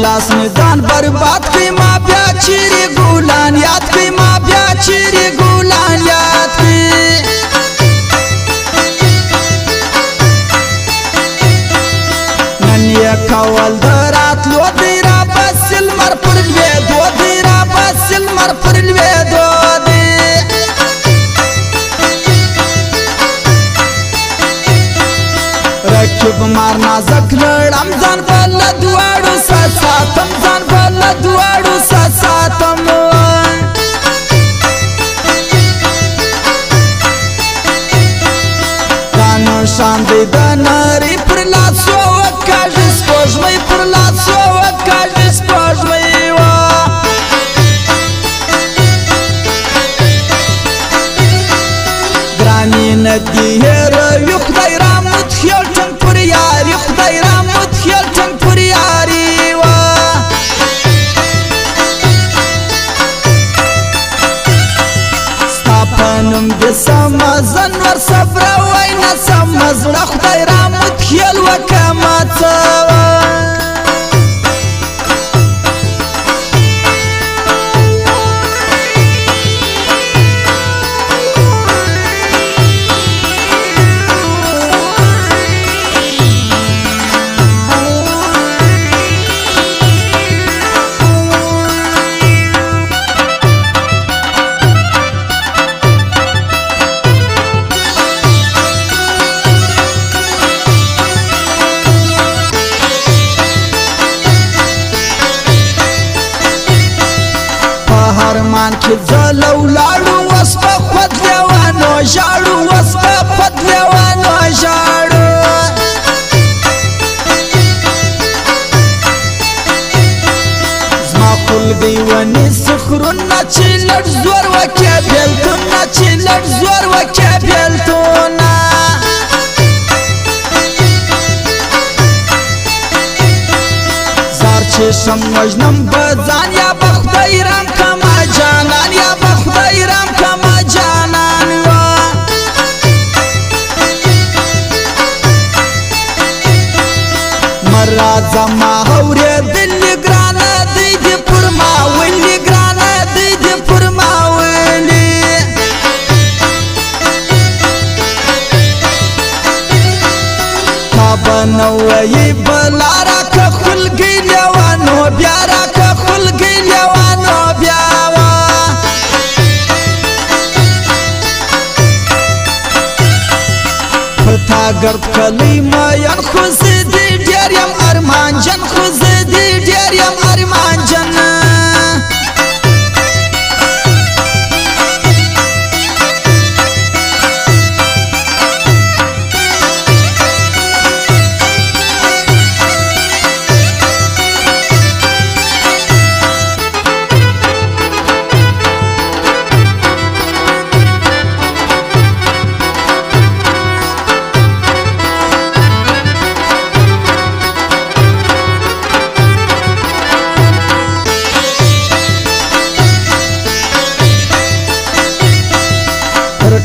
لاس می ځان برباد کړي ما بیا چیرې ګلان یاد کړي ما بیا چیرې ګلان یاد کړي نن یې کول د راتلو دی را بس لمر پر لوېدو دی را بس لمر پر لوېدو دی رکب مار نازک لړم ځان بل دواړو ساتم ځان بل دواړو ساتم دانو شان دی د نری پر لاسو وکاږ سپوږمۍ پر لاسو وکاږ سپوږمۍ وا ګراني ندی هېروي خدای را متخیل ټنګ پر یاري خدای را متخیل ټنګ پر یاري وا ستا په نوم د سمه زنور صبره وای نه سمه زړه خدای را متخیل وکه ما څه هرمان کې ځلو لاړو وس په خود لیوانو ژاړو وس په خود لیوانو ژاړو زما خلګۍ ونیسي خرونه چې لږ زور وکړي بېلتونه چې لږ زور وکړي بېلتونه زار چې شم وژنم به ځان یا به خدای رام کما جانان یا به خدای رام کما جانان وا مرا زما اورېدلې ګرانه دی دې پر ما ولي ګرانه دی دې پر ما ولي تا به نه وایي بلا راکه خلګۍ لیوانو بیا راکه خلګۍ لیوانو بیا وا په تا ګرد کلی مین خو زه دې ډېر یم ارمان جن خو زه دې ډېر یم ارمان جن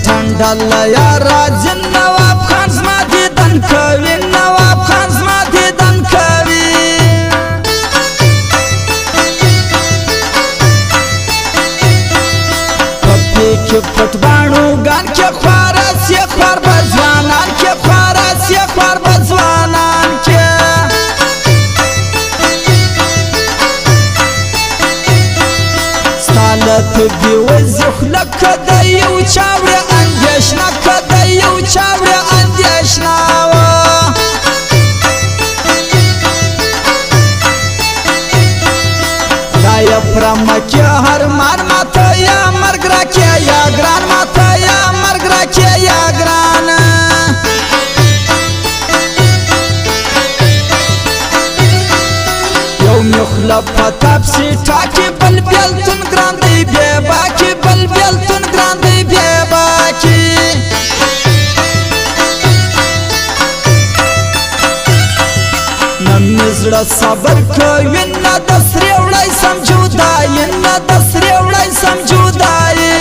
ټنډله یا راځي نواب خان زما دیدن کوي نواب خان زما دیدن کوي په پې کې پټ باڼوګان کې خواره سي خوار به ځوانان کې خواره سي خوار به ځوانان کې ستا له طبي وځي خوله که د یو چا وړې اندېښنه که د یو چا وړې اندېښنه وه خدایه پرمه کې هر مان ماته یا مرګ راکې یا ګران ماته یا مرګ راکې یا ګران یو مې خوله په تاپسې ټاکې بل بېلتون ګران دی بې باکې بل بېلتون ګران دی بې باکې نه مې زړه صبر کوي نه د سرې وړی سم جدایي نه د سرې وړی سم جدایي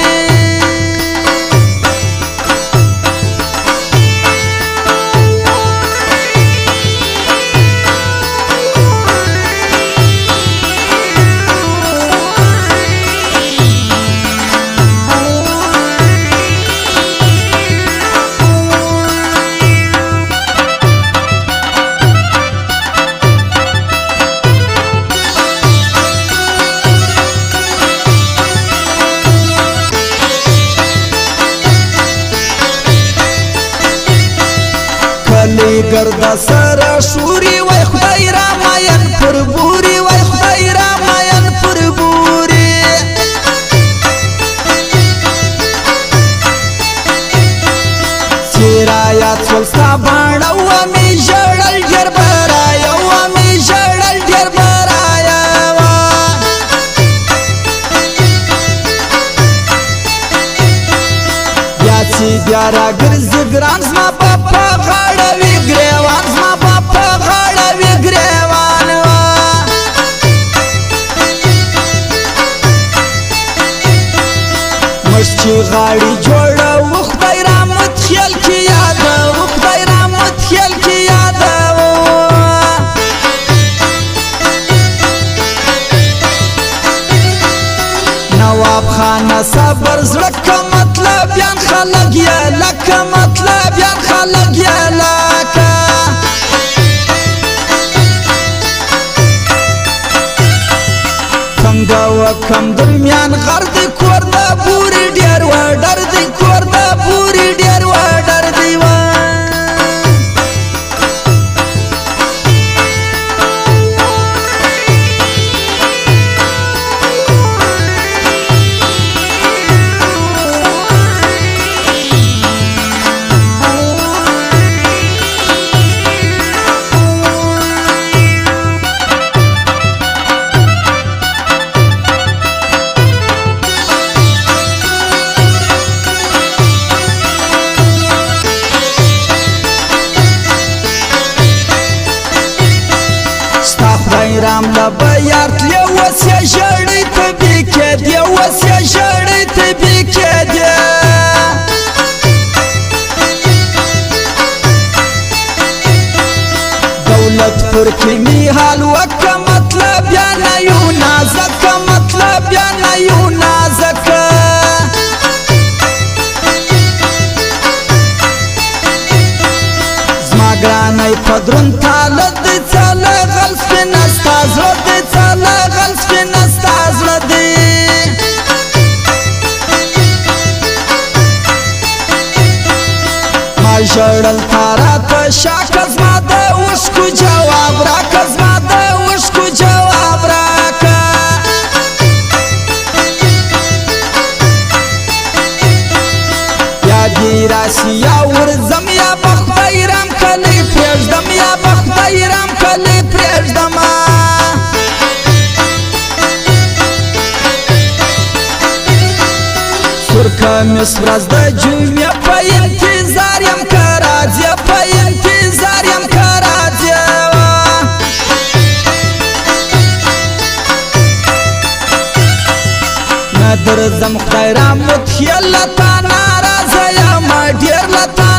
کلی گرد سر شوری وای خدای را ماین پر بوری وای خدای را ماین پر بوری چیرایا څولستا باڼه ومې ژړل ډېر برایا ومې ژړل ډېر برایا بیا چې بیا راګرځي ګران زما په غاړه وي ګریوان زما په غاړه وي ګریوان مش چې غاړي جوړه و خدای را متخیل کې یاد و خدای را متخیل کې یاد نواب خان صبر زړه که مطلب یان خلق یې لکه مطلب یان خلق یې لکه څنګه وکم درمیان غر دی کور د بوري ډېر وډر دی کور د بوري ډېر وډر دی رام لبا یارت لی وسیا ژړی طبی کې دی وسیا ژړی طبی کې دی دولت پر کې می حال وک مطلب یا نه یو نازک مطلب یا نه یو نازک زما ګرانای پدرون تاله د څاله غلف نستا زړه دې څاله غلف نستا زړه دې ما ژړل تارا ته شاکه زما د اوښکو جواب راکه زما د اوښکو جواب راکه یا دې راسي یا ورځم یا به خدای رام کلی پرېږدم یا به خدای رام کلی پرېږدم سور کمیس ورځ د جمعې په انتظار یم که راځې په انتظار یم که راځې نه درځم خدای را متخیل له تا ناراضه یم ډېر له تا